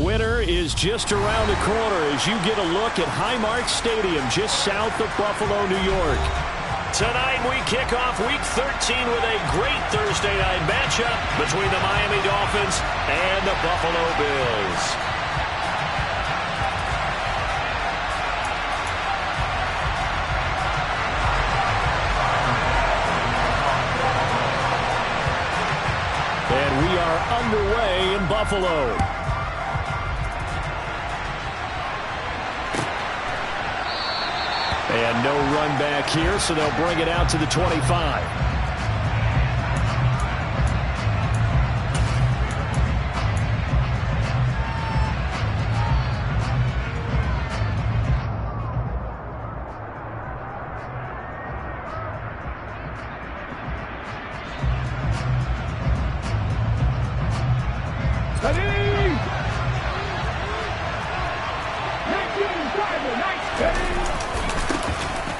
Winter is just around the corner as you get a look at Highmark Stadium just south of Buffalo, New York. Tonight we kick off Week 13 with a great Thursday night matchup between the Miami Dolphins and the Buffalo Bills. And we are underway in Buffalo. And no run back here, so they'll bring it out to the 25.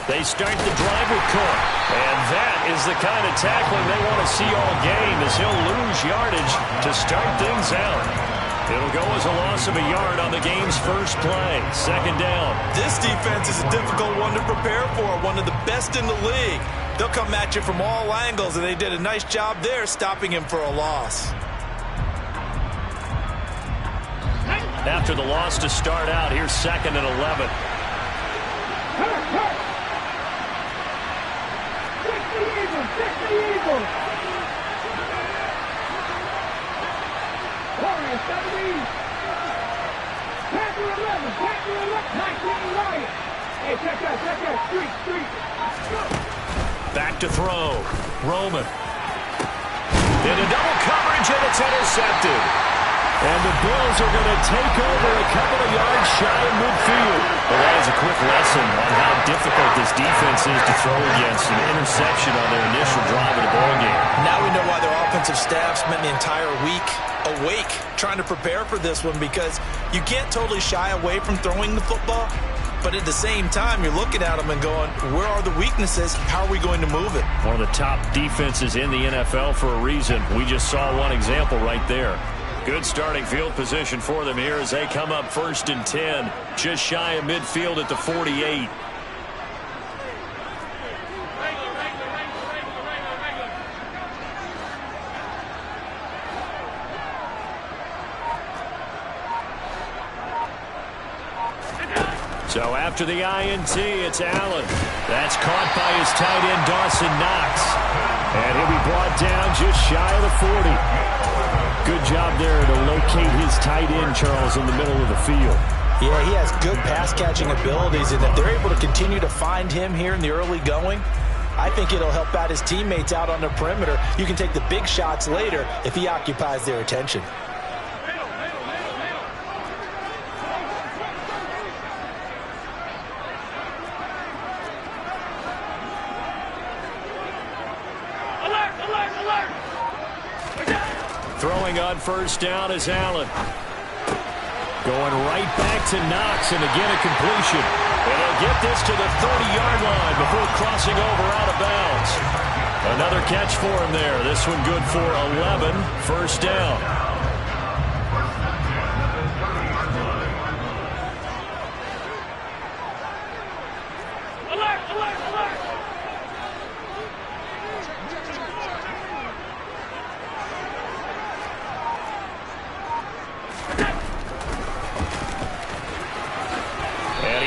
They start the drive with Cook. And that is the kind of tackling they want to see all game as he'll lose yardage to start things out. It'll go as a loss of a yard on the game's first play. Second down. This defense is a difficult one to prepare for, one of the best in the league. They'll come at you from all angles, and they did a nice job there stopping him for a loss. After the loss to start out, here's 2nd and 11. Back to throw. Roman. Into double coverage, and it's intercepted. And the Bills are going to take over a couple of yards shy of midfield. Well, that is a quick lesson on how difficult this defense is to throw against. An interception on their initial drive of the ballgame. Now we know why their offensive staff spent the entire week awake trying to prepare for this one, because you can't totally shy away from throwing the football. But at the same time, you're looking at them and going, where are the weaknesses? How are we going to move it? One of the top defenses in the NFL for a reason. We just saw one example right there. Good starting field position for them here as they come up 1st and 10. Just shy of midfield at the 48. So after the INT, it's Allen. That's caught by his tight end, Dawson Knox. And he'll be brought down just shy of the 40. Good job there to locate his tight end, Charles, in the middle of the field. Yeah, he has good pass-catching abilities, and if they're able to continue to find him here in the early going, I think it'll help out his teammates out on the perimeter. You can take the big shots later if he occupies their attention. Throwing on 1st down is Allen. Going right back to Knox, and again a completion. And he'll get this to the 30-yard line before crossing over out of bounds. Another catch for him there. This one good for 11. 1st down.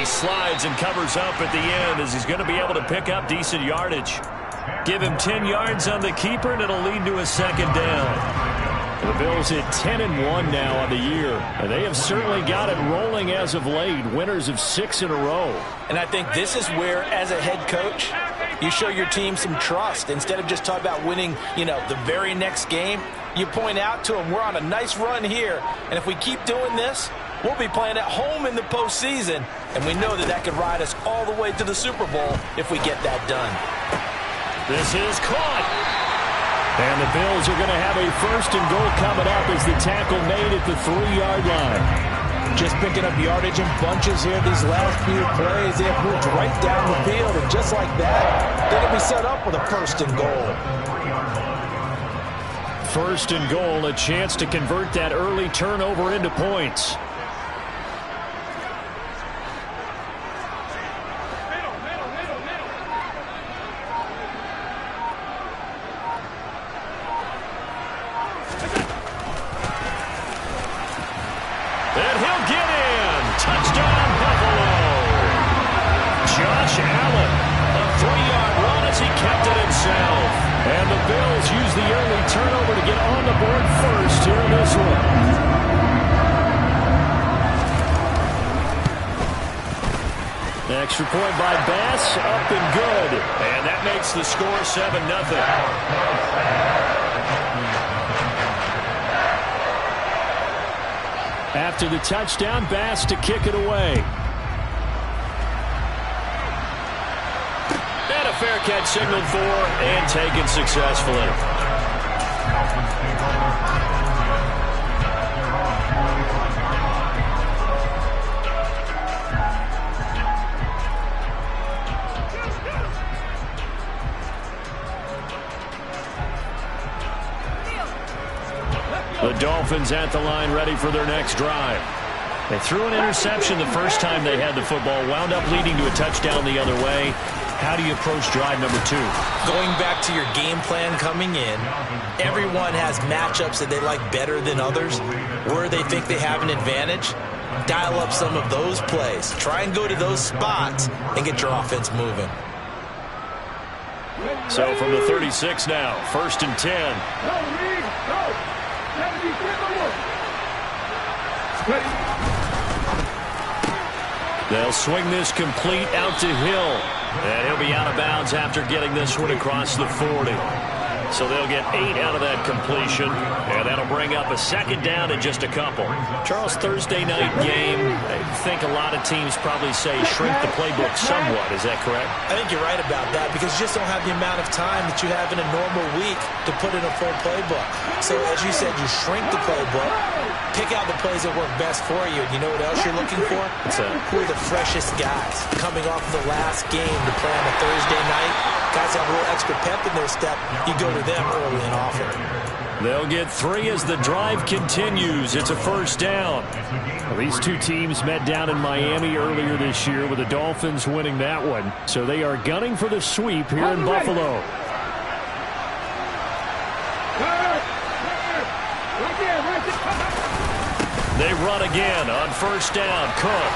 Slides and covers up at the end as he's going to be able to pick up decent yardage. Give him 10 yards on the keeper, and it'll lead to a 2nd down. The Bills hit 10-1 now on the year, and they have certainly got it rolling as of late, winners of 6 in a row. And I think this is where, as a head coach, you show your team some trust. Instead of just talking about winning, the very next game, you point out to them, we're on a nice run here, and if we keep doing this, we'll be playing at home in the postseason, and we know that could ride us all the way to the Super Bowl if we get that done. This is caught. And the Bills are going to have a 1st and goal coming up as the tackle made at the 3-yard line. Just picking up yardage in bunches here these last few plays. They have moved right down the field, and just like that, they're going to be set up with a 1st and goal. 1st and goal, a chance to convert that early turnover into points. And he'll get in. Touchdown, Buffalo. Josh Allen, a 3-yard run as he kept it himself. And the Bills use the early turnover to get on the board first here in this one. The extra point by Bass, up and good. And that makes the score 7-0. After the touchdown, Bass to kick it away. And a fair catch signaled for and taken successfully. The Dolphins at the line ready for their next drive. They threw an interception the first time they had the football, wound up leading to a touchdown the other way. How do you approach drive number 2? Going back to your game plan coming in, everyone has matchups that they like better than others, where they think they have an advantage. Dial up some of those plays. Try and go to those spots and get your offense moving. So from the 36 now, 1st and 10. They'll swing this complete out to Hill. And he'll be out of bounds after getting this one across the 40. So they'll get 8 out of that completion. And that'll bring up a 2nd down and just a couple. Charles, Thursday night game, I think a lot of teams probably say shrink the playbook somewhat. Is that correct? I think you're right about that because you just don't have the amount of time that you have in a normal week to put in a full playbook. So as you said, you shrink the playbook, pick out the plays that work best for you. And you know what else you're looking for? What's that? Who are the freshest guys coming off of the last game to play on a Thursday night? Guys have a little extra pep in their step. You go to them early and often. They'll get 3 as the drive continues. It's a 1st down. Well, these two teams met down in Miami earlier this year with the Dolphins winning that one. So they are gunning for the sweep here in Buffalo. They run again on 1st down. Cook.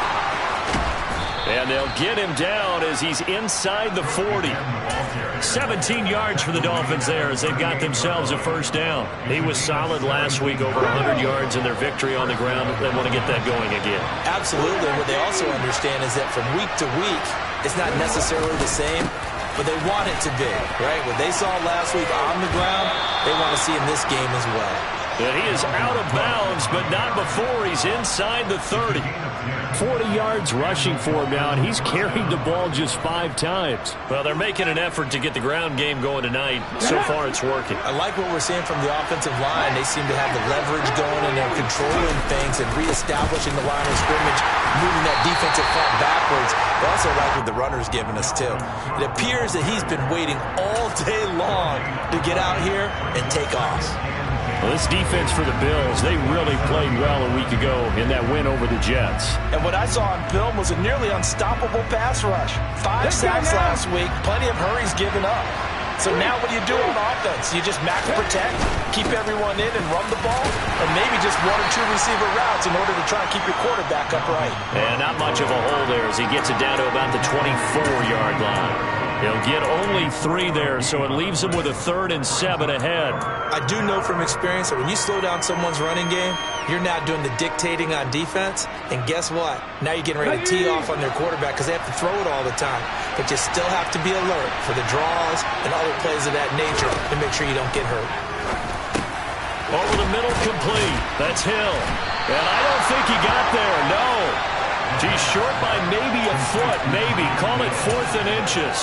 And they'll get him down as he's inside the 40. 17 yards for the Dolphins there as they've got themselves a 1st down. He was solid last week, over 100 yards in their victory on the ground. They want to get that going again. Absolutely. What they also understand is that from week to week, it's not necessarily the same, but they want it to be, right? What they saw last week on the ground, they want to see in this game as well. And he is out of bounds, but not before he's inside the 30. 40 yards rushing for him now, and he's carried the ball just 5 times. Well, they're making an effort to get the ground game going tonight. So far, it's working. I like what we're seeing from the offensive line. They seem to have the leverage going, and they're controlling things and reestablishing the line of scrimmage, moving that defensive front backwards. I also like what the runner's giving us, too. It appears that he's been waiting all day long to get out here and take off. Well, this defense for the Bills, they really played well a week ago in that win over the Jets. And what I saw on film was a nearly unstoppable pass rush. 5 sacks last week, plenty of hurries given up. So now what do you do on offense? You just max protect, keep everyone in and run the ball, or maybe just 1 or 2 receiver routes in order to try and keep your quarterback upright. And not much of a hole there as he gets it down to about the 24-yard line. He'll get only 3 there, so it leaves him with a 3rd and 7 ahead. I do know from experience that when you slow down someone's running game, you're not doing the dictating on defense. And guess what? Now you're getting ready to tee off on their quarterback because they have to throw it all the time. But you still have to be alert for the draws and other plays of that nature to make sure you don't get hurt. Over the middle, complete. That's Hill. And I don't think he got there, no. He's short by maybe a foot, maybe. Call it 4th and inches.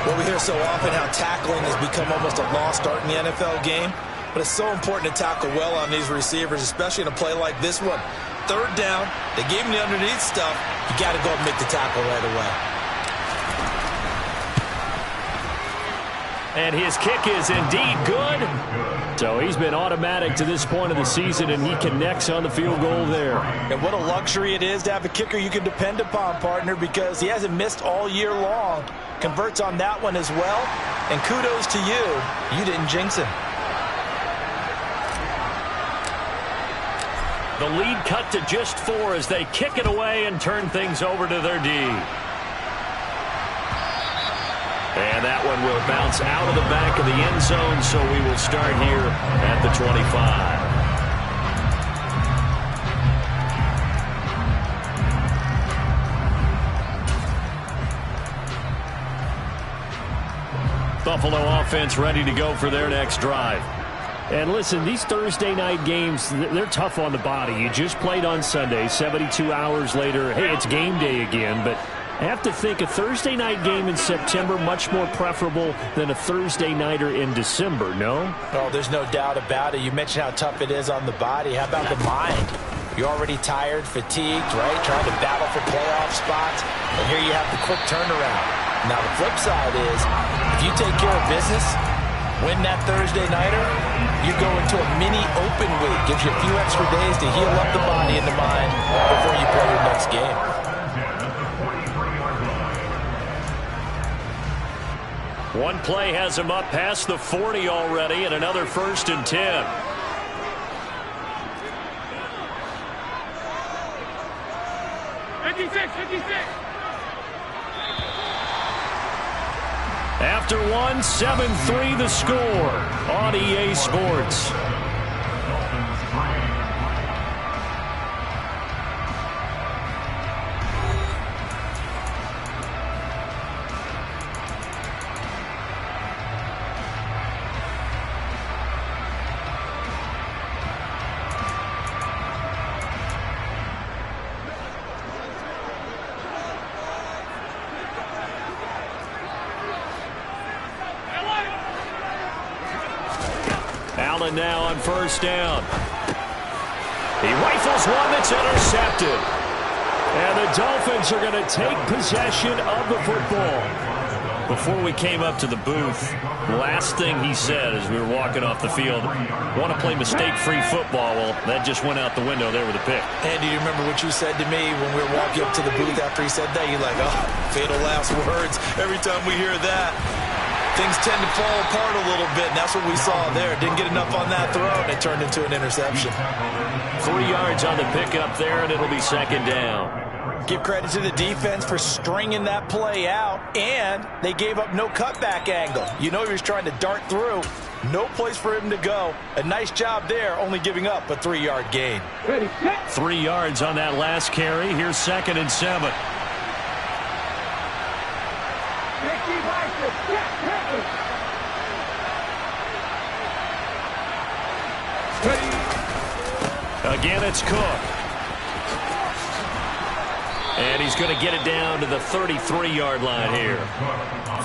Well, we hear so often how tackling has become almost a lost art in the NFL game. But it's so important to tackle well on these receivers, especially in a play like this one. 3rd down, they gave him the underneath stuff. You got to go and make the tackle right away. And his kick is indeed good. So he's been automatic to this point of the season, and he connects on the field goal there. And what a luxury it is to have a kicker you can depend upon, partner, because he hasn't missed all year long. Converts on that one as well. And kudos to you. You didn't jinx him. The lead cut to just 4 as they kick it away and turn things over to their D. And that one will bounce out of the back of the end zone, so we will start here at the 25. Buffalo offense ready to go for their next drive. And listen, these Thursday night games, they're tough on the body. You just played on Sunday, 72 hours later. Hey, it's game day again, but I have to think a Thursday night game in September much more preferable than a Thursday nighter in December, no? Oh, there's no doubt about it. You mentioned how tough it is on the body. How about the mind? You're already tired, fatigued, right? Trying to battle for playoff spots. And here you have the quick turnaround. Now, the flip side is, if you take care of business, win that Thursday nighter, you go into a mini open week. Gives you a few extra days to heal up the body and the mind before you play your next game. One play has him up past the 40 already, and another 1st and 10. After one, 7-3 the score on EA Sports. Allen now on 1st down. He rifles one that's intercepted. And the Dolphins are going to take possession of the football. Before we came up to the booth, the last thing he said as we were walking off the field, want to play mistake-free football. Well, that just went out the window there with a pick. Andy, you remember what you said to me when we were walking up to the booth after he said that? You're like, oh, fatal last words. Every time we hear that, things tend to fall apart a little bit, and that's what we saw there. Didn't get enough on that throw, and it turned into an interception. 3 yards on the pickup there, and it'll be 2nd down. Give credit to the defense for stringing that play out, and they gave up no cutback angle. You know he was trying to dart through. No place for him to go. A nice job there, only giving up a 3-yard gain. 3 yards on that last carry. Here's 2nd and 7. Again, it's Cook. And he's going to get it down to the 33-yard line here.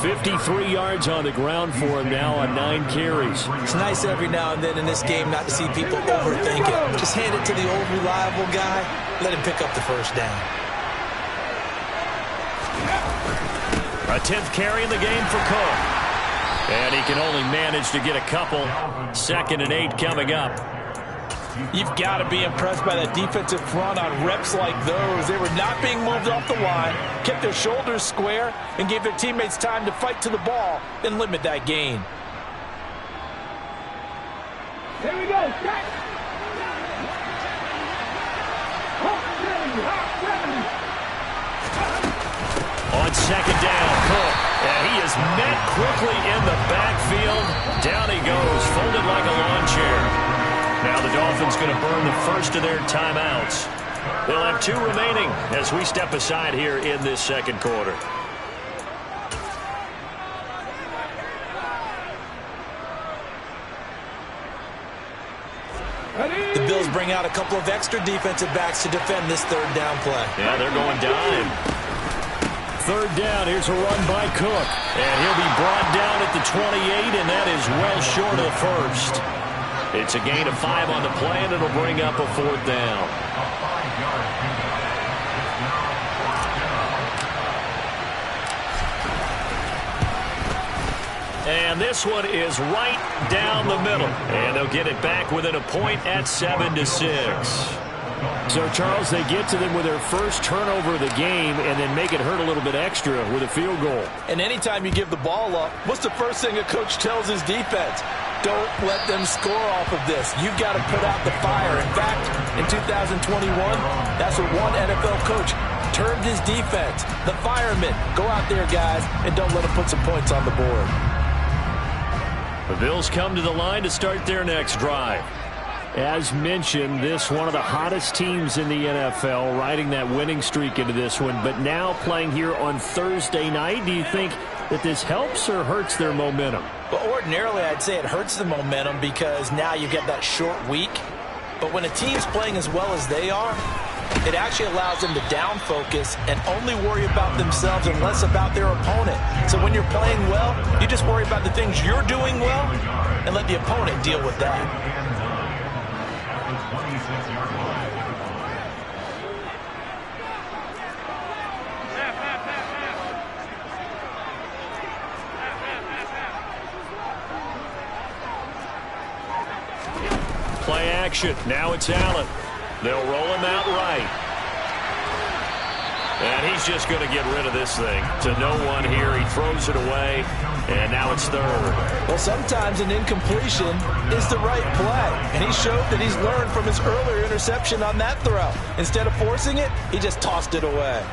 53 yards on the ground for him now on 9 carries. It's nice every now and then in this game not to see people overthink it. Just hand it to the old reliable guy. Let him pick up the 1st down. A 10th carry in the game for Cook. And he can only manage to get a couple. 2nd and 8 coming up. You've got to be impressed by that defensive front on reps like those. They were not being moved off the line, kept their shoulders square, and gave their teammates time to fight to the ball and limit that gain. Here we go. On 2nd down, Cook. And he is met quickly in the backfield. Down he goes, folded like a lawn chair. Now the Dolphins going to burn the first of their timeouts. They'll have 2 remaining as we step aside here in this 2nd quarter. The Bills bring out a couple of extra defensive backs to defend this 3rd down play. Yeah, they're going dime. 3rd down, here's a run by Cook. And he'll be brought down at the 28, and that is well short of the 1st. It's a gain of 5 on the play, and it'll bring up a 4th down. And this one is right down the middle. And they'll get it back within a point at 7-6. So, Charles, they get to them with their first turnover of the game and then make it hurt a little bit extra with a field goal. And anytime you give the ball up, what's the first thing a coach tells his defense? Don't let them score off of this. You've got to put out the fire. In fact, in 2021, that's what one NFL coach termed his defense. The firemen. Go out there, guys, and don't let them put some points on the board. The Bills come to the line to start their next drive. As mentioned, this one of the hottest teams in the NFL, riding that winning streak into this one, but now playing here on Thursday night. Do you think that this helps or hurts their momentum? Well, ordinarily, I'd say it hurts the momentum because now you get that short week. But when a team's playing as well as they are, it actually allows them to down focus and only worry about themselves and less about their opponent. So when you're playing well, you just worry about the things you're doing well and let the opponent deal with that. Play action. Now it's Allen. They'll roll him out right. And he's just going to get rid of this thing. To no one here. He throws it away. And now it's third. Well, sometimes an incompletion is the right play. And he showed that he's learned from his earlier interception on that throw. Instead of forcing it, he just tossed it away.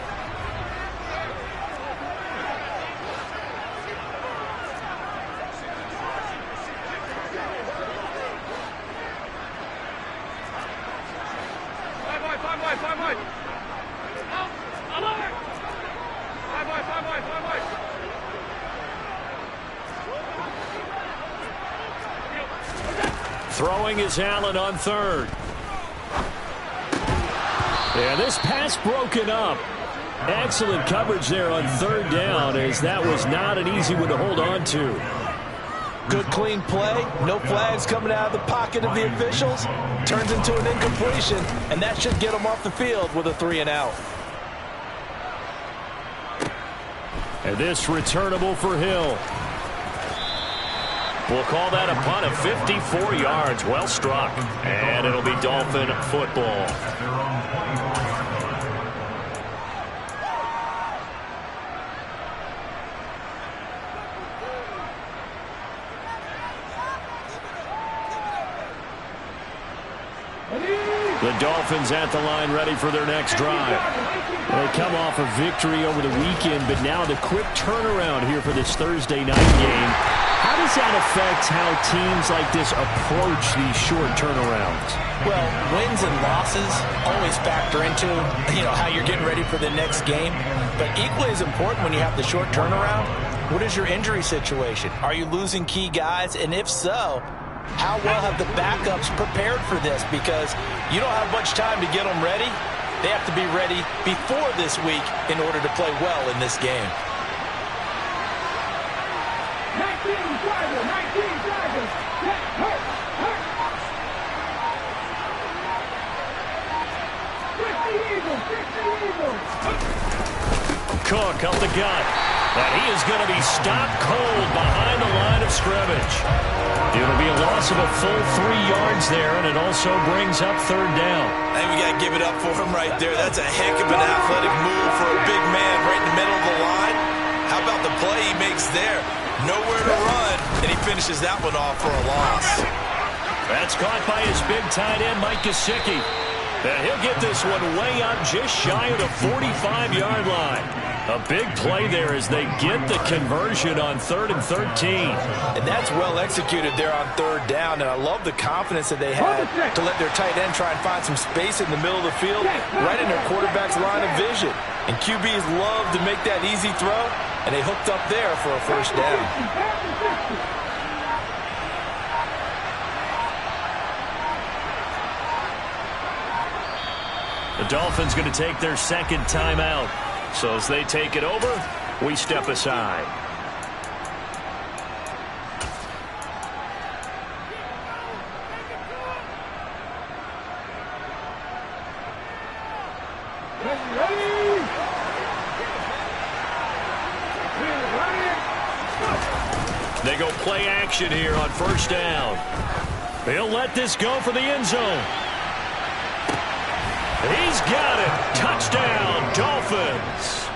Throwing is Allen on third. And this pass broken up. Excellent coverage there on third down, as that was not an easy one to hold on to. Good clean play. No flags coming out of the pocket of the officials. Turns into an incompletion, and that should get them off the field with a 3-and-out. And this returnable for Hill. We'll call that a punt of 54 yards. Well struck. And it'll be Dolphin football. The Dolphins at the line ready for their next drive. They come off a victory over the weekend, but now the quick turnaround here for this Thursday night game. How does that affect how teams like this approach these short turnarounds? Well, wins and losses always factor into, how you're getting ready for the next game. But equally as important when you have the short turnaround, what is your injury situation? Are you losing key guys? And if so, how well have the backups prepared for this? Because you don't have much time to get them ready. They have to be ready before this week in order to play well in this game. 19 driver. Hurt. 50 Eagles. Cook up the gut. And he is going to be stopped cold behind the line of scrimmage. It'll be a loss of a full 3 yards there, and it also brings up third down. I think we got to give it up for him right there. That's a heck of an athletic move for a big man right in the middle of the line. How about the play he makes there? Nowhere to run, and he finishes that one off for a loss. That's caught by his big tight end, Mike Gesicki. And he'll get this one way up just shy of the 45-yard line. A big play there as they get the conversion on 3rd and 13. And that's well executed there on third down. And I love the confidence that they had to let their tight end try and find some space in the middle of the field, right in their quarterback's line of vision. And QBs love to make that easy throw, and they hooked up there for a first down. The Dolphins going to take their second timeout. So as they take it over, we step aside. They go play action here on first down. He'll let this go for the end zone. He's got it. Touchdown, Dolphins.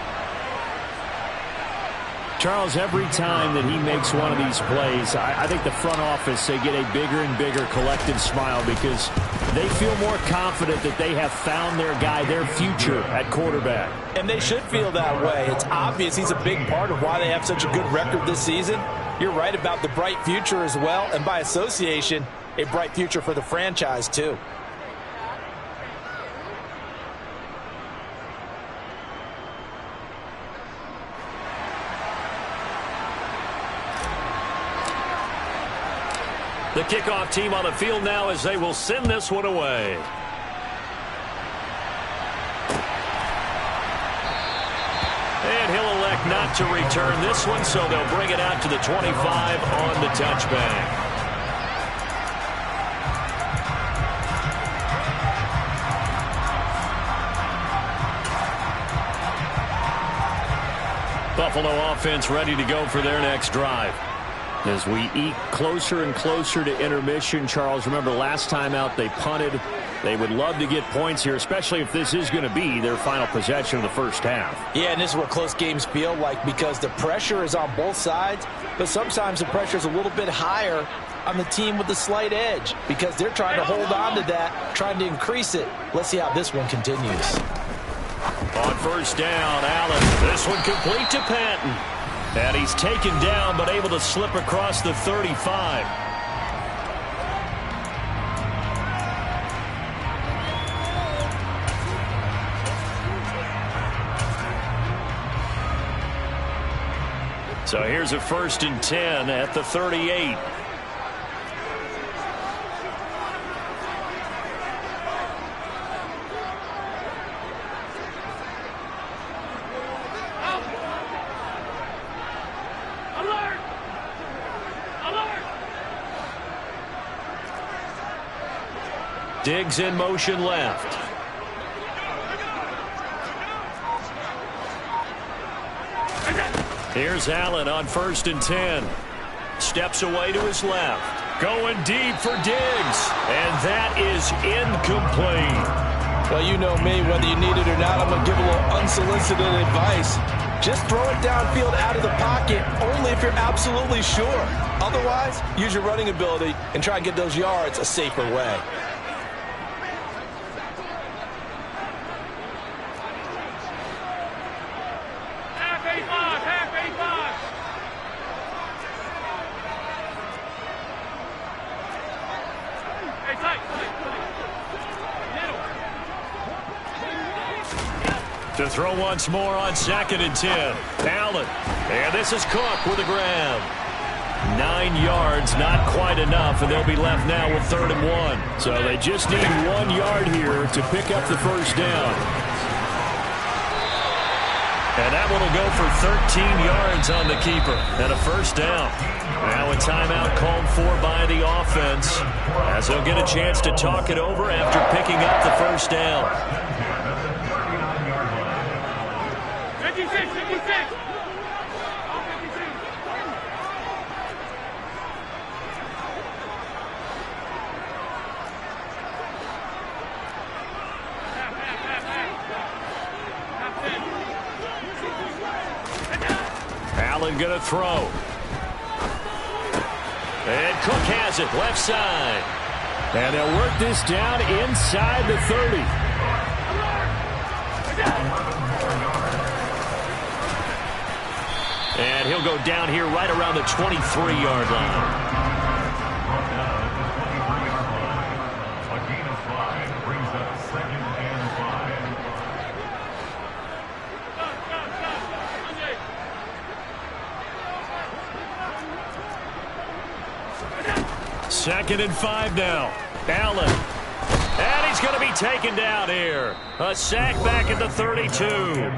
Charles, every time that he makes one of these plays, I think the front office, they get a bigger and bigger collective smile because they feel more confident that they have found their guy, their future at quarterback. And they should feel that way. It's obvious he's a big part of why they have such a good record this season. You're right about the bright future as well, and by association, a bright future for the franchise too. The kickoff team on the field now as they will send this one away. And he'll elect not to return this one, so they'll bring it out to the 25 on the touchback. Buffalo offense ready to go for their next drive. As we eke closer and closer to intermission, Charles, remember last time out they punted. They would love to get points here, especially if this is going to be their final possession of the first half. Yeah, and this is what close games feel like because the pressure is on both sides, but sometimes the pressure is a little bit higher on the team with the slight edge because they're trying to hold on to that, trying to increase it. Let's see how this one continues. On first down, Allen. This one complete to Patton. And he's taken down but able to slip across the 35. So here's a 1st and 10 at the 38. Diggs in motion left. Here's Allen on 1st and 10. Steps away to his left. Going deep for Diggs. And that is incomplete. Well, you know me, whether you need it or not, I'm going to give a little unsolicited advice. Just throw it downfield out of the pocket, only if you're absolutely sure. Otherwise, use your running ability and try and get those yards a safer way. To throw once more on 2nd and 10. Allen. And this is Cook with a grab. 9 yards, not quite enough, and they'll be left now with 3rd and 1. So they just need 1 yard here to pick up the first down. And that one will go for 13 yards on the keeper and a first down. Now a timeout called for by the offense as they'll get a chance to talk it over after picking up the first down. 56. Allen going to throw. And Cook has it left side. And they'll work this down inside the 30. And he'll go down here right around the 23-yard line. A gain of 5 brings up 2nd and 5. 2nd and 5 now. Allen. And he's going to be taken down here. A sack back at the 32.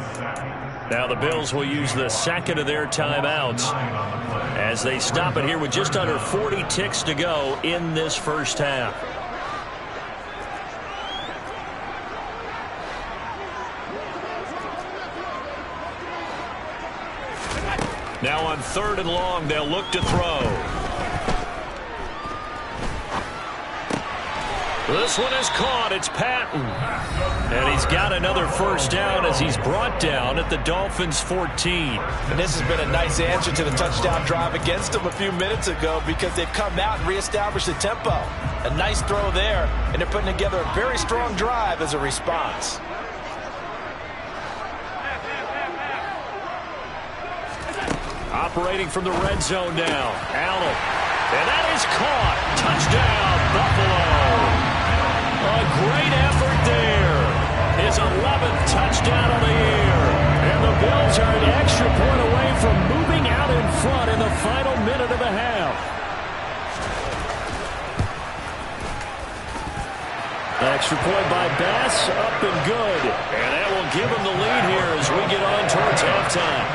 Now the Bills will use the 2nd of their timeouts as they stop it here with just under 40 ticks to go in this first half. Now on 3rd and long, they'll look to throw. This one is caught. It's Patton. And he's got another first down as he's brought down at the Dolphins' 14. And this has been a nice answer to the touchdown drive against them a few minutes ago because they've come out and reestablished the tempo. A nice throw there, and they're putting together a very strong drive as a response. Operating from the red zone now. Allen. And that is caught. Touchdown, Buffalo. A great effort there. His 11th touchdown of the year. And the Bills are an extra point away from moving out in front in the final minute of the half. Extra point by Bass, up and good. And that will give him the lead here as we get on towards halftime.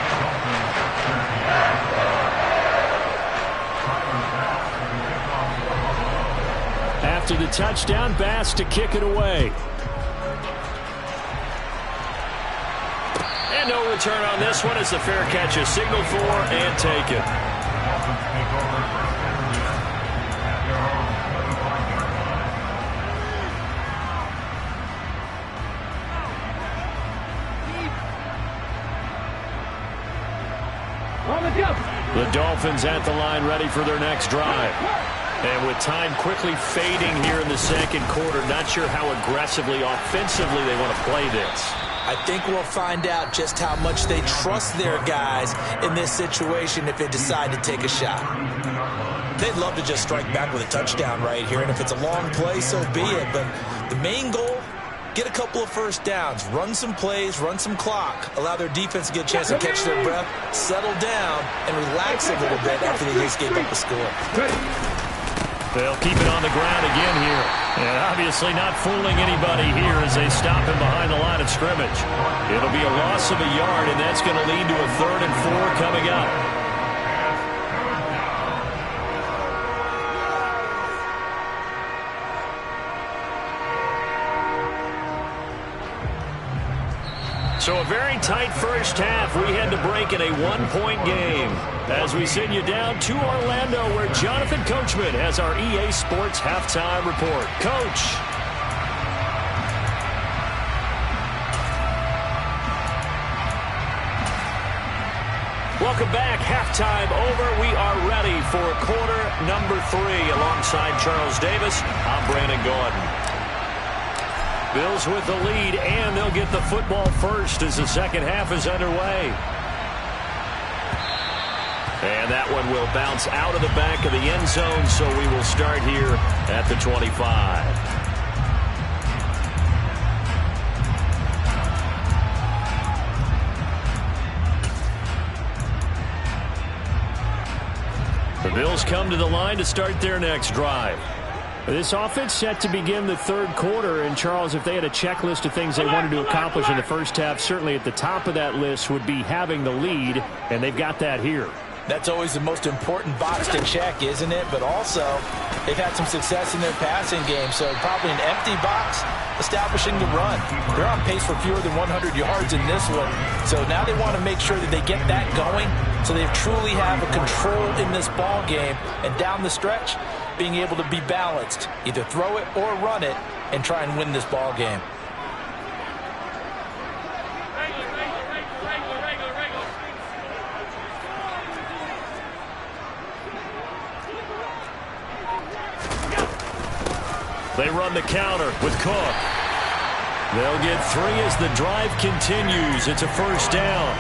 After the touchdown, Bass to kick it away. And no return on this one as the fair catch is signaled for and taken. The Dolphins at the line ready for their next drive. And with time quickly fading here in the second quarter, not sure how aggressively, offensively they want to play this. I think we'll find out just how much they trust their guys in this situation if they decide to take a shot. They'd love to just strike back with a touchdown right here, and if it's a long play, so be it. But the main goal, get a couple of first downs, run some plays, run some clock, allow their defense to get a chance to catch their breath, settle down, and relax a little bit after they just gave up a score. They'll keep it on the ground again here. And obviously not fooling anybody here as they stop him behind the line of scrimmage. It'll be a loss of a yard, and that's going to lead to a 3rd and 4 coming up. So a very tight first half. We had to break in a 1-point game as we send you down to Orlando where Jonathan Coachman has our EA Sports halftime report. Coach. Welcome back. Halftime over. We are ready for quarter number 3 alongside Charles Davis. I'm Brandon Gordon. Bills with the lead, and they'll get the football first as the second half is underway. And that one will bounce out of the back of the end zone, so we will start here at the 25. The Bills come to the line to start their next drive. This offense set to begin the third quarter, and Charles, if they had a checklist of things they wanted to accomplish in the first half, certainly at the top of that list would be having the lead, and they've got that here. That's always the most important box to check, isn't it? But also, they've had some success in their passing game, so probably an empty box establishing the run. They're on pace for fewer than 100 yards in this one, so now they want to make sure that they get that going so they truly have a control in this ball game, and down the stretch, being able to be balanced, either throw it or run it, and try and win this ball game. They run the counter with Cook. They'll get 3 as the drive continues. It's a first down.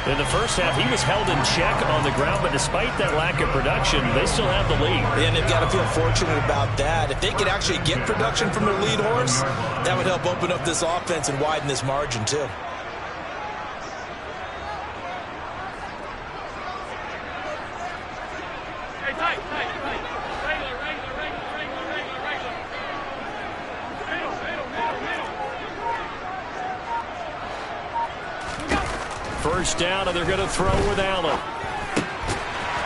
In the first half, he was held in check on the ground, but despite that lack of production, they still have the lead. And they've got to feel fortunate about that. If they could actually get production from their lead horse, that would help open up this offense and widen this margin, too. First down, and they're going to throw with Allen.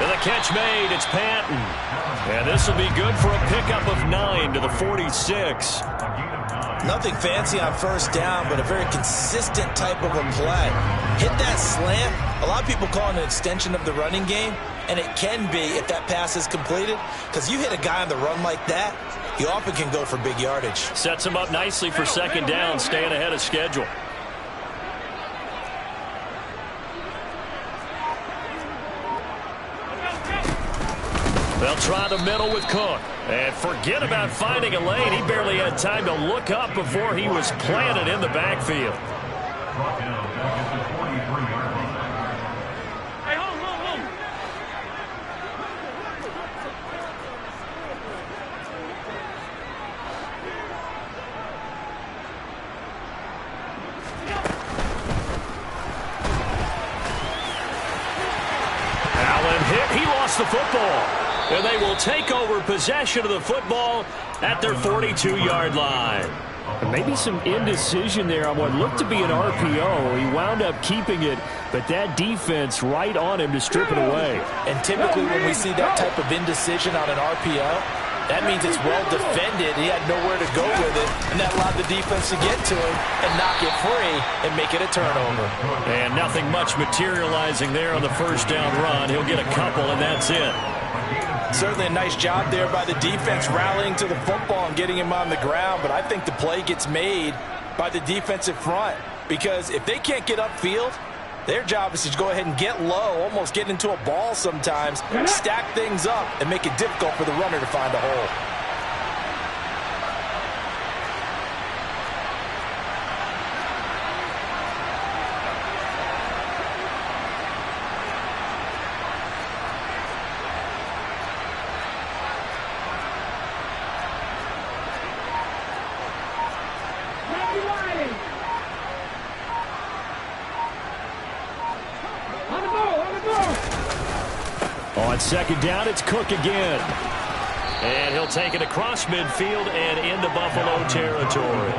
And the catch made. It's Patton. And this will be good for a pickup of 9 9 to the 46. Nothing fancy on first down, but a very consistent type of a play. Hit that slant. A lot of people call it an extension of the running game, and it can be if that pass is completed, because you hit a guy on the run like that, you often can go for big yardage. Sets him up nicely for second down, staying ahead of schedule. They'll try the middle with Cook. And forget about finding a lane. He barely had time to look up before he was planted in the backfield. Hey, hold. Allen hit. He lost the football. And they will take over possession of the football at their 42-yard line. And maybe some indecision there on what looked to be an RPO. He wound up keeping it, but that defense right on him to strip it away. And typically when we see that type of indecision on an RPO, that means it's well defended. He had nowhere to go with it, and that allowed the defense to get to him and knock it free and make it a turnover. And nothing much materializing there on the first down run. He'll get a couple, and that's it. Certainly a nice job there by the defense rallying to the football and getting him on the ground, but I think the play gets made by the defensive front, because if they can't get upfield, their job is to go ahead and get low, almost get into a ball sometimes, stack things up, and make it difficult for the runner to find a hole. On second down, it's Cook again. And he'll take it across midfield and into Buffalo territory.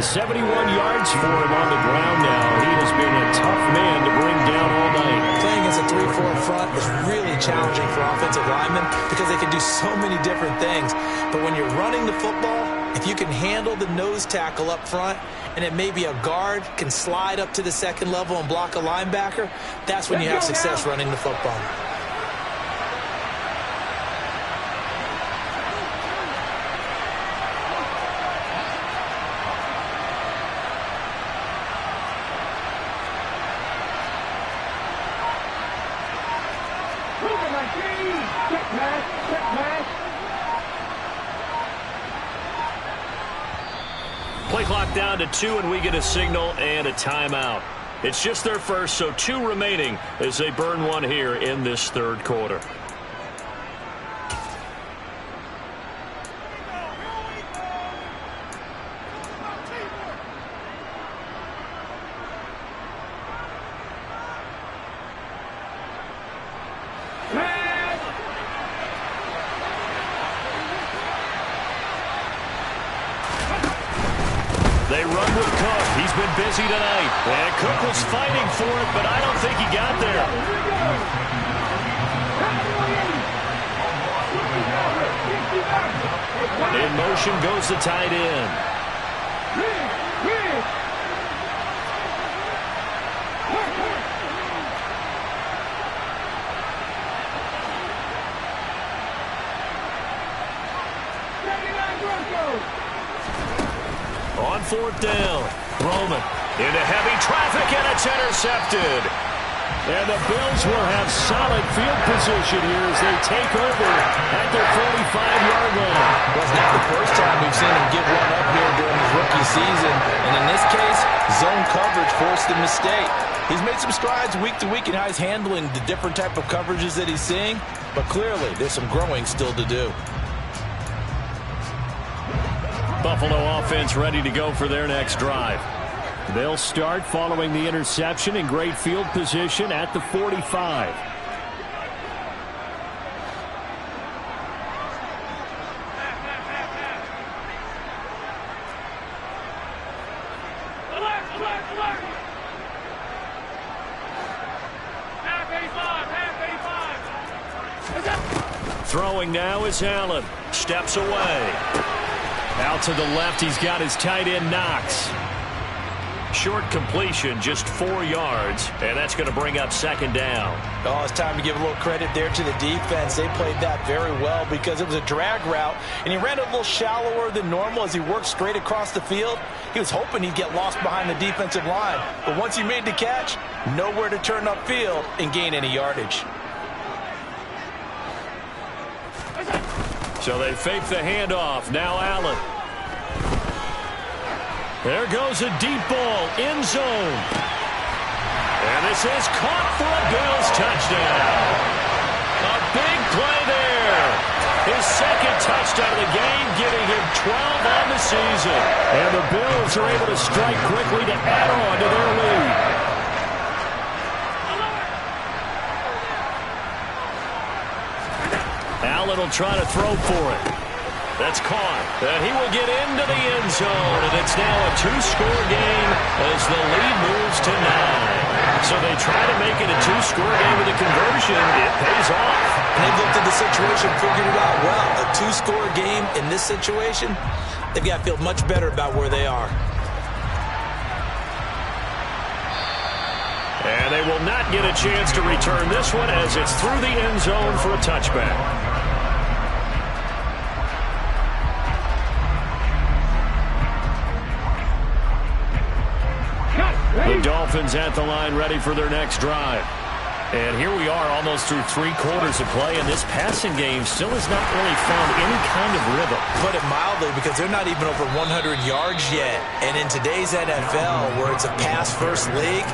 71 yards for him on the ground now. He has been a tough man to bring down all night. Playing as a 3-4 front is really challenging for offensive linemen because they can do so many different things. But when you're running the football, if you can handle the nose tackle up front, and it may be a guard can slide up to the second level and block a linebacker, that's when you have success running the football. Play clock down to 2, and we get a signal and a timeout. It's just their first, so 2 remaining as they burn one here in this third quarter. They run with Cook. He's been busy tonight. And Cook was fighting for it, but I don't think he got there. In motion goes the tight end. On fourth down, Roman into heavy traffic, and it's intercepted. And the Bills will have solid field position here as they take over at their 45-yard line. Well, it's not the first time we've seen him give one up here during his rookie season. And in this case, zone coverage forced the mistake. He's made some strides week to week in how he's handling the different type of coverages that he's seeing. But clearly, there's some growing still to do. Buffalo offense ready to go for their next drive. They'll start following the interception in great field position at the 45. Throwing now is Allen. steps away. Out to the left, he's got his tight end Knox. Short completion, just 4 yards, and that's going to bring up second down. Oh, it's time to give a little credit there to the defense. They played that very well because it was a drag route, and he ran it a little shallower than normal as he worked straight across the field. He was hoping he'd get lost behind the defensive line, but once he made the catch, nowhere to turn upfield and gain any yardage. So they fake the handoff. Now Allen. There goes a deep ball, end zone. And this is caught for a Bills touchdown. A big play there. His second touchdown of the game, giving him 12 on the season. And the Bills are able to strike quickly to add on to their lead. Allen will try to throw for it. That's caught. And he will get into the end zone. And it's now a 2-score game as the lead moves to 9. So they try to make it a 2-score game with a conversion. It pays off. And they've looked at the situation, figured it out well. A 2-score game in this situation, they've got to feel much better about where they are. And they will not get a chance to return this one as it's through the end zone for a touchback. The Dolphins at the line ready for their next drive. And here we are almost through 3 quarters of play, and this passing game still has not really found any kind of rhythm. Put it mildly, because they're not even over 100 yards yet. And in today's NFL, where it's a pass-first league,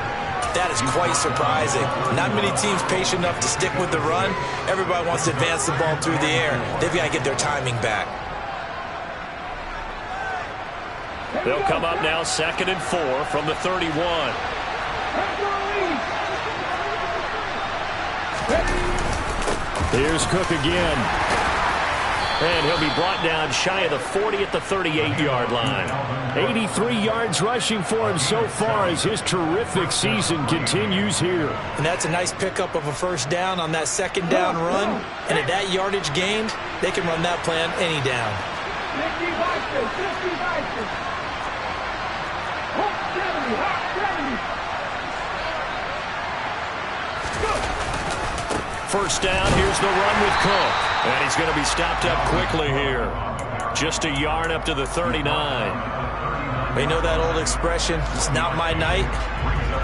that is quite surprising. Not many teams patient enough to stick with the run. Everybody wants to advance the ball through the air. They've got to get their timing back. They'll come up now 2nd and 4 from the 31. Here's Cook again. And he'll be brought down shy of the 40 at the 38-yard line. 83 yards rushing for him so far as his terrific season continues here. And that's a nice pickup of a first down on that second down run. And at that yardage gained, they can run that play on any down. First down, here's the run with Cook. And he's going to be stopped up quickly here. Just a yard up to the 39. They know that old expression, it's not my night.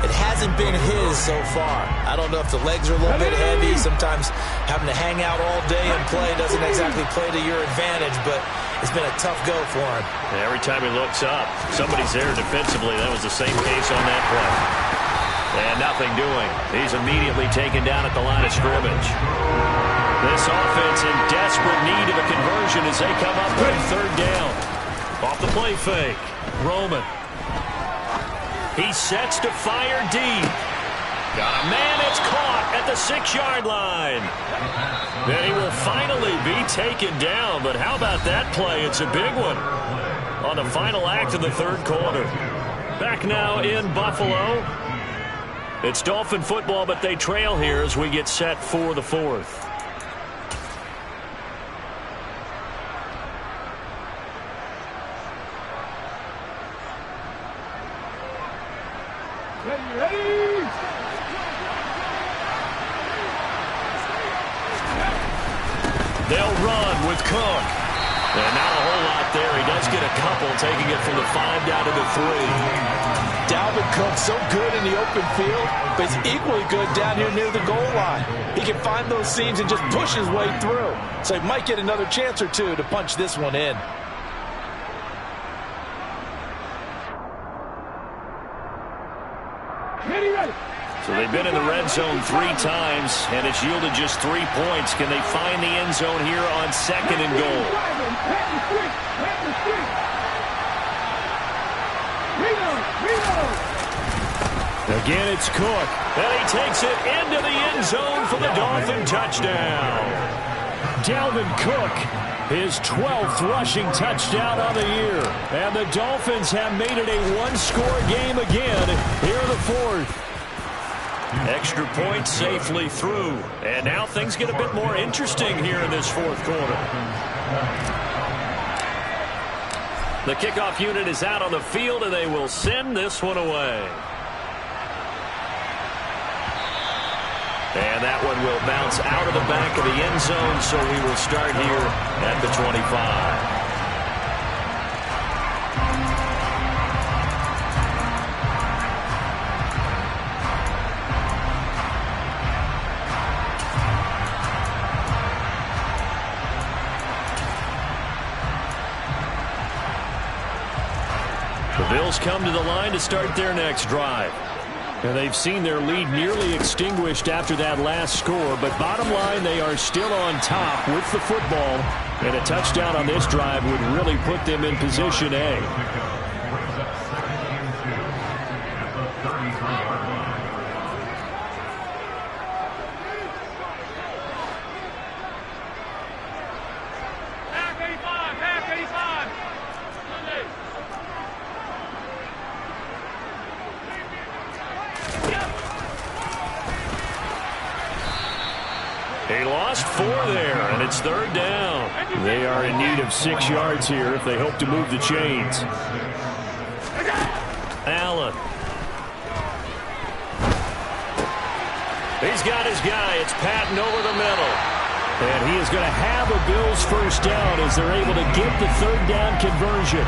It hasn't been his so far. I don't know if the legs are a little bit heavy. Sometimes having to hang out all day and play doesn't exactly play to your advantage, but it's been a tough go for him. Every time he looks up, somebody's there defensively. That was the same case on that play. And nothing doing. He's immediately taken down at the line of scrimmage. This offense in desperate need of a conversion as they come up with 3rd down. Off the play fake. Roman. He sets to fire deep. Got a man, it's caught at the 6-yard line. Then he will finally be taken down. But how about that play? It's a big one on the final act of the 3rd quarter. Back now in Buffalo. It's Dolphin football, but they trail here as we get set for the 4th. They'll run with Cook. And not a whole lot there. He does get a couple, taking it from the 5 down to the 3. Dalvin Cook so good in the open field, but he's equally good down here near the goal line. He can find those seams and just push his way through. So he might get another chance or two to punch this one in. So they've been in the red zone 3 times, and it's yielded just 3 points. Can they find the end zone here on 2nd and goal? Again, it's Cook. And he takes it into the end zone for the Dolphin touchdown. Dalvin Cook, his 12th rushing touchdown on the year. And the Dolphins have made it a 1-score game again here in the 4th. Extra point safely through. And now things get a bit more interesting here in this 4th quarter. The kickoff unit is out on the field, and they will send this one away. And that one will bounce out of the back of the end zone, so we will start here at the 25. The Bills come to the line to start their next drive. And they've seen their lead nearly extinguished after that last score, but bottom line, they are still on top with the football, and a touchdown on this drive would really put them in position A. He lost 4 there, and it's 3rd down. They are in need of 6 yards here if they hope to move the chains. Allen. He's got his guy. It's Patton over the middle. And he is going to have a Bills first down as they're able to get the 3rd down conversion.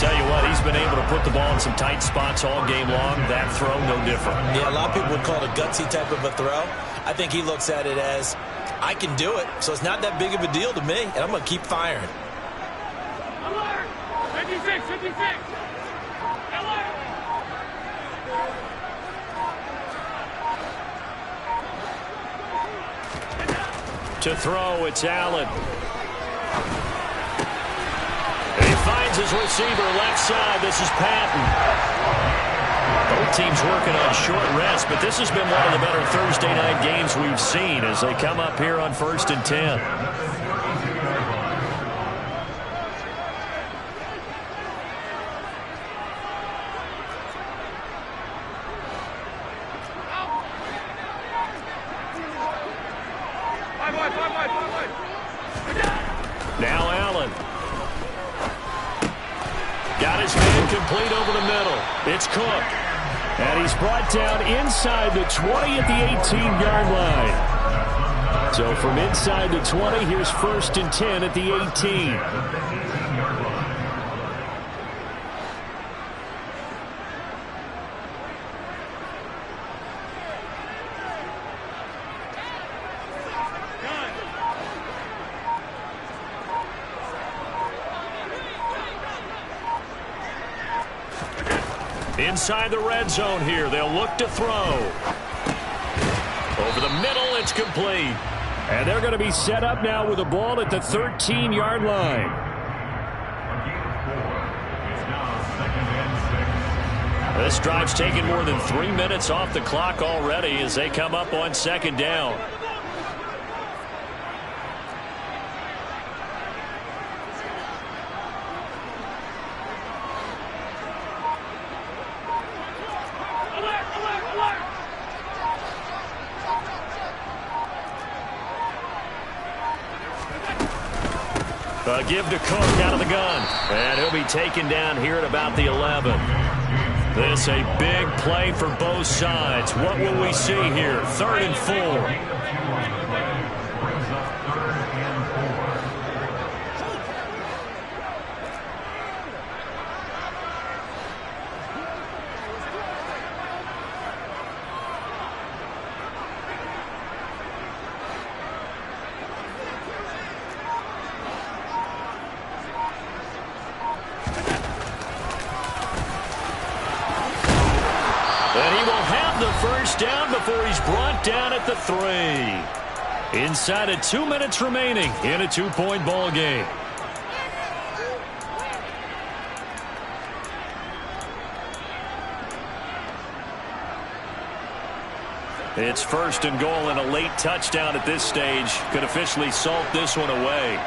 Tell you what, he's been able to put the ball in some tight spots all game long. That throw, no different. Yeah, a lot of people would call it a gutsy type of a throw. I think he looks at it as, I can do it, so it's not that big of a deal to me, and I'm going to keep firing. 56, 56. To throw, it's Allen. And he finds his receiver left side. This is Patton. Both teams working on short rest, but this has been one of the better Thursday night games we've seen as they come up here on 1st and 10. Now Allen. Got his man complete over the middle. It's Cook. And he's brought down inside the 20 at the 18-yard line. So from inside the 20, here's 1st and 10 at the 18. Inside the red zone here. They'll look to throw. Over the middle, it's complete. And they're going to be set up now with the ball at the 13-yard line. This drive's taken more than 3 minutes off the clock already as they come up on 2nd down. Give to Cook out of the gun. And he'll be taken down here at about the 11. This a big play for both sides. What will we see here? 3rd and 4. First down before he's brought down at the 3. Inside of 2 minutes remaining in a 2-point ball game. It's 1st and goal, and a late touchdown at this stage could officially salt this one away.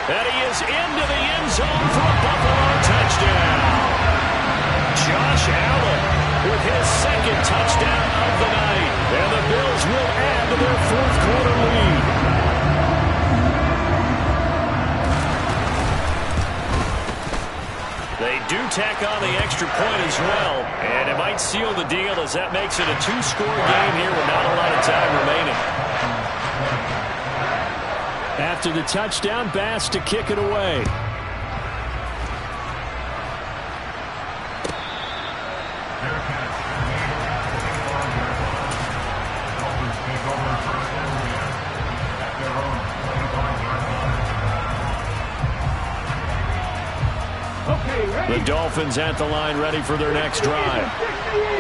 And he is into the end zone for a Buffalo touchdown. Josh Allen with his second touchdown of the night. And the Bills will add to their fourth quarter lead. They do tack on the extra point as well, and it might seal the deal as that makes it a two-score game here with not a lot of time remaining. After the touchdown, Bass to kick it away. The Dolphins at the line ready for their next drive.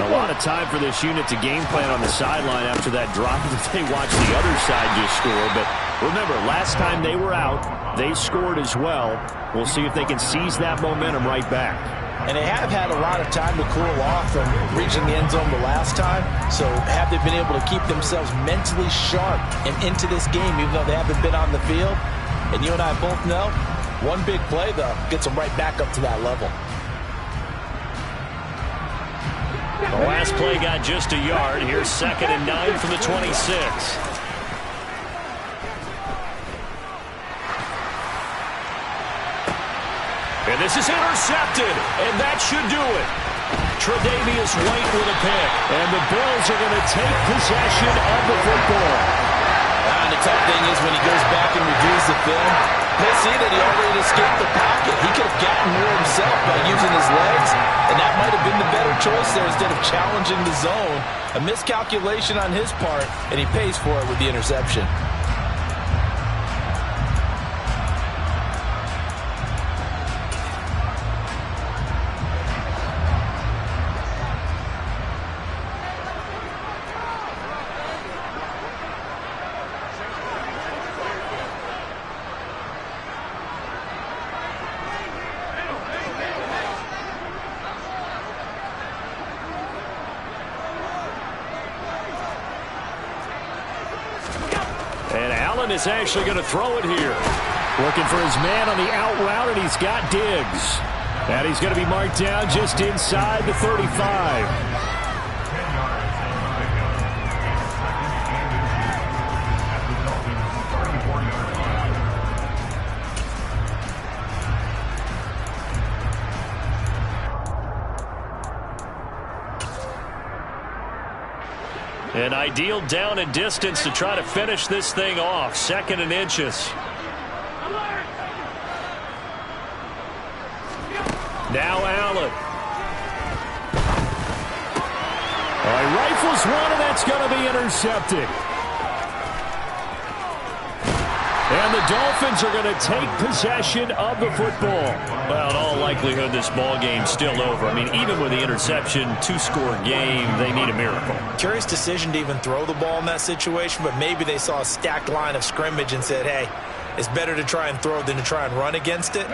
A lot of time for this unit to game plan on the sideline after that drive that they watched the other side just score. But remember, last time they were out, they scored as well. We'll see if they can seize that momentum right back. And they have had a lot of time to cool off from reaching the end zone the last time. So have they been able to keep themselves mentally sharp and into this game, even though they haven't been on the field? And you and I both know, one big play, though, gets them right back up to that level. The last play got just a yard. Here's 2nd and 9 from the 26. And this is intercepted, and that should do it. Tre'Davious White with a pick, and the Bills are going to take possession of the football. And the tough thing is when he goes back and reviews the film, he'll see that he already escaped the pocket. He could have gotten more himself by using his legs, and that might have been the better choice there instead of challenging the zone. A miscalculation on his part, and he pays for it with the interception. And Allen is actually going to throw it here. Looking for his man on the out route, and he's got Diggs. And he's going to be marked down just inside the 35. An ideal down and distance to try to finish this thing off. 2nd and inches. Now Allen. He rifles one, and that's going to be intercepted. And the Dolphins are going to take possession of the football. Well, in all likelihood, this ball game's still over. I mean, even with the interception, 2-score game, they need a miracle. Curious decision to even throw the ball in that situation, but maybe they saw a stacked line of scrimmage and said, hey, it's better to try and throw than to try and run against it.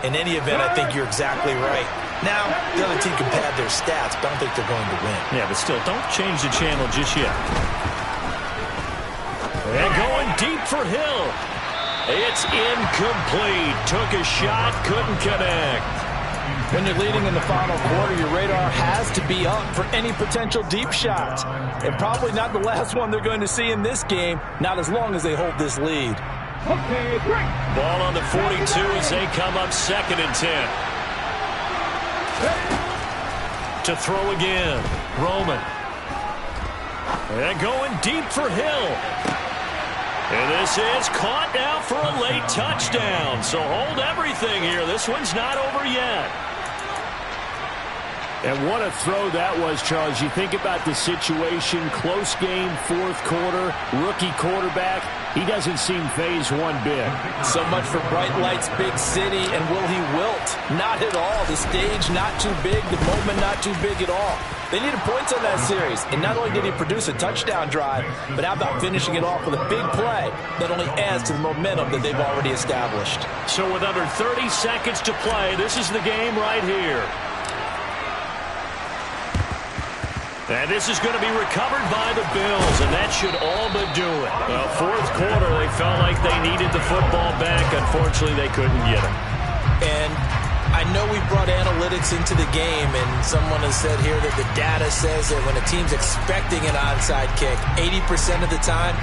In any event, I think you're exactly right. Now, the other team can pad their stats, but I don't think they're going to win. Yeah, but still, don't change the channel just yet. And going deep for Hill. It's incomplete. Took a shot, couldn't connect. When you're leading in the final quarter, your radar has to be up for any potential deep shots. And probably not the last one they're going to see in this game, not as long as they hold this lead. Okay, break. Ball on the 42 as they come up 2nd and 10. To throw again, Roman. And going deep for Hill. And this is caught now for a late touchdown. So hold everything here. This one's not over yet. And what a throw that was, Charles. You think about the situation, close game, 4th quarter, rookie quarterback. He doesn't seem phased one bit. So much for bright lights, big city, and will he wilt? Not at all. The stage not too big, the moment not too big at all. They needed points on that series, and not only did he produce a touchdown drive, but how about finishing it off with a big play that only adds to the momentum that they've already established. So with under 30 seconds to play, this is the game right here. And this is going to be recovered by the Bills, and that should all but do it. Well, fourth quarter, they felt like they needed the football back. Unfortunately, they couldn't get it. And I know we brought analytics into the game, and someone has said here that the data says that when a team's expecting an onside kick, 80% of the time,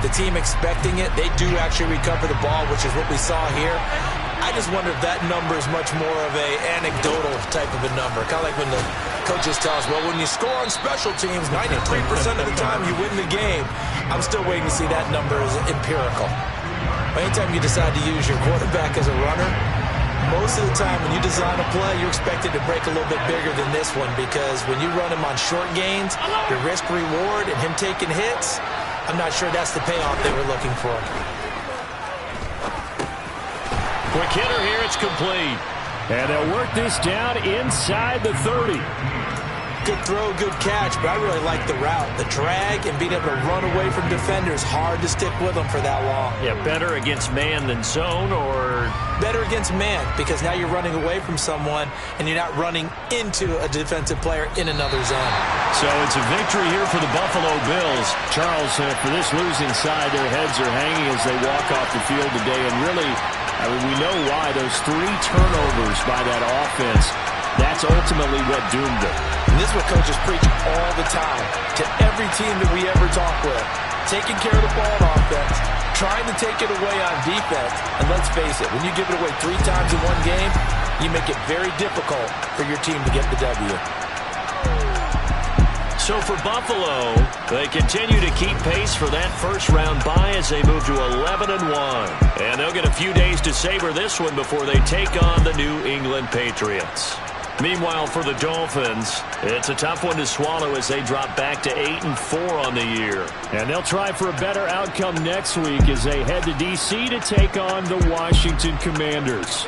the team expecting it, they do actually recover the ball, which is what we saw here. I just wonder if that number is much more of a anecdotal type of a number. Kind of like when the coaches tell us, well, when you score on special teams, 93% of the time you win the game. I'm still waiting to see that number as empirical. Anytime you decide to use your quarterback as a runner, most of the time when you design a play, you're expected to break a little bit bigger than this one, because when you run him on short gains, your risk-reward and him taking hits, I'm not sure that's the payoff they were looking for. Quick hitter here, it's complete. And they'll work this down inside the 30. Good throw, good catch, but I really like the route. The drag and being able to run away from defenders, hard to stick with them for that long. Yeah, better against man than zone, or? Better against man, because now you're running away from someone and you're not running into a defensive player in another zone. So it's a victory here for the Buffalo Bills. Charles, for this losing side, their heads are hanging as they walk off the field today. And really, I mean, we know why. Those 3 turnovers by that offense, that's ultimately what doomed them. And this is what coaches preach all the time to every team that we ever talk with. Taking care of the ball on offense, trying to take it away on defense. And let's face it, when you give it away 3 times in one game, you make it very difficult for your team to get the W. So for Buffalo, they continue to keep pace for that first-round bye as they move to 11-1. And they'll get a few days to savor this one before they take on the New England Patriots. Meanwhile, for the Dolphins, it's a tough one to swallow as they drop back to 8-4 on the year. And they'll try for a better outcome next week as they head to D.C. to take on the Washington Commanders.